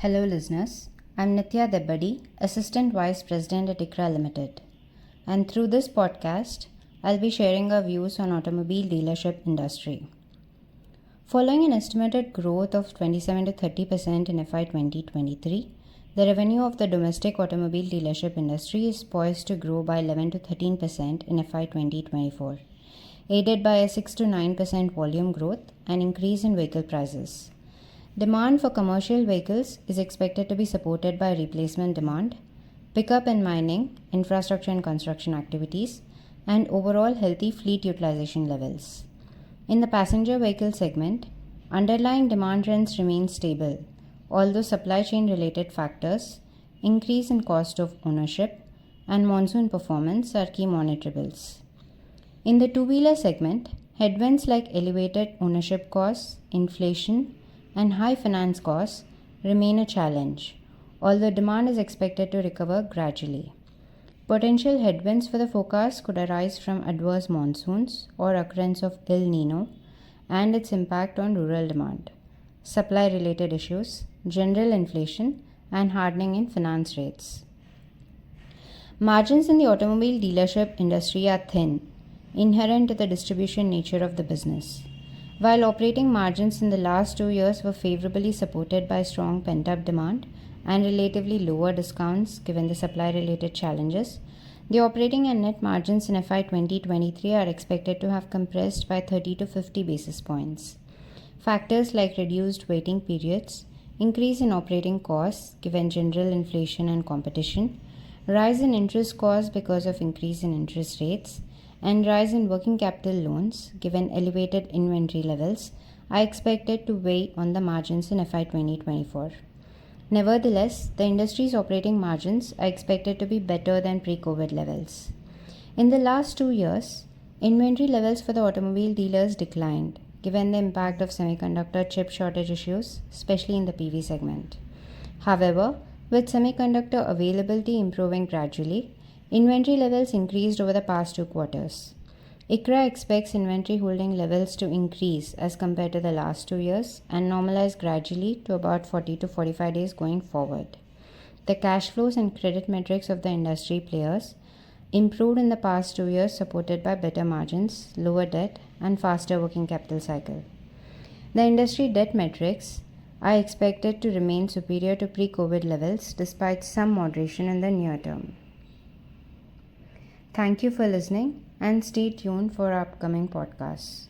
Hello listeners, I'm Nithya Debbadi, Assistant Vice President at ICRA Limited. And through this podcast, I'll be sharing our views on automobile dealership industry. Following an estimated growth of 27 to 30% in FY 2023, the revenue of the domestic automobile dealership industry is poised to grow by 11 to 13% in FY 2024, aided by a 6 to 9% volume growth and increase in vehicle prices. Demand for commercial vehicles is expected to be supported by replacement demand, pickup in mining, infrastructure and construction activities, and overall healthy fleet utilization levels. In the passenger vehicle segment, underlying demand trends remain stable, although supply chain related factors, increase in cost of ownership, and monsoon performance are key monitorables. In the two-wheeler segment, headwinds like elevated ownership costs, inflation, and high finance costs remain a challenge, although demand is expected to recover gradually. Potential headwinds for the forecast could arise from adverse monsoons or occurrence of El Nino and its impact on rural demand, supply-related issues, general inflation, and hardening in finance rates. Margins in the automobile dealership industry are thin, inherent to the distribution nature of the business. While operating margins in the last 2 years were favorably supported by strong pent-up demand and relatively lower discounts given the supply-related challenges, the operating and net margins in FY 2023 are expected to have compressed by 30 to 50 basis points. Factors like reduced waiting periods, increase in operating costs given general inflation and competition, rise in interest costs because of increase in interest rates, and rise in working capital loans given elevated inventory levels are expected to weigh on the margins in FY 2024. Nevertheless, the industry's operating margins are expected to be better than pre-COVID levels. In the last 2 years, inventory levels for the automobile dealers declined given the impact of semiconductor chip shortage issues, especially in the PV segment. However, with semiconductor availability improving gradually, inventory levels increased over the past 2 quarters. ICRA expects inventory holding levels to increase as compared to the last 2 years and normalize gradually to about 40 to 45 days going forward. The cash flows and credit metrics of the industry players improved in the past 2 years, supported by better margins, lower debt, and faster working capital cycle. The industry debt metrics are expected to remain superior to pre-COVID levels despite some moderation in the near term. Thank you for listening and stay tuned for our upcoming podcasts.